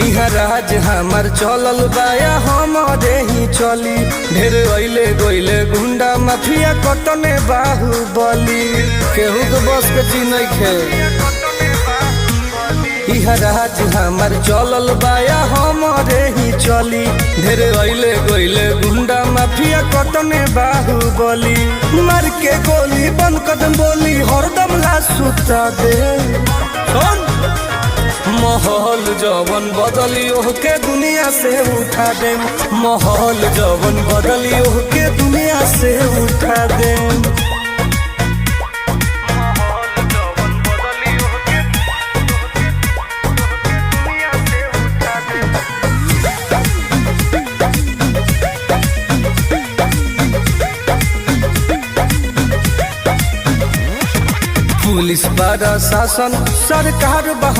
इहाँ राज हमार चलल बाया हमारे ही चली। ढेर अइले गइले गुंडा माफिया कटने बाहुबली, केहू के बस के चीज नइखे। इहाँ राज हमार चलल बाया हमारे ही चली। ढेर अइले गइले गुंडा माफिया कटने बाहुबली, मार के गोली बंद कदम बोली हरदम ला सुता दे। माहौल जवन बदली ओहके दुनिया से उठा दे, माहौल जवन बदली ओहके दुनिया से उठा दे। पुलिस प्रशासन सरकार बा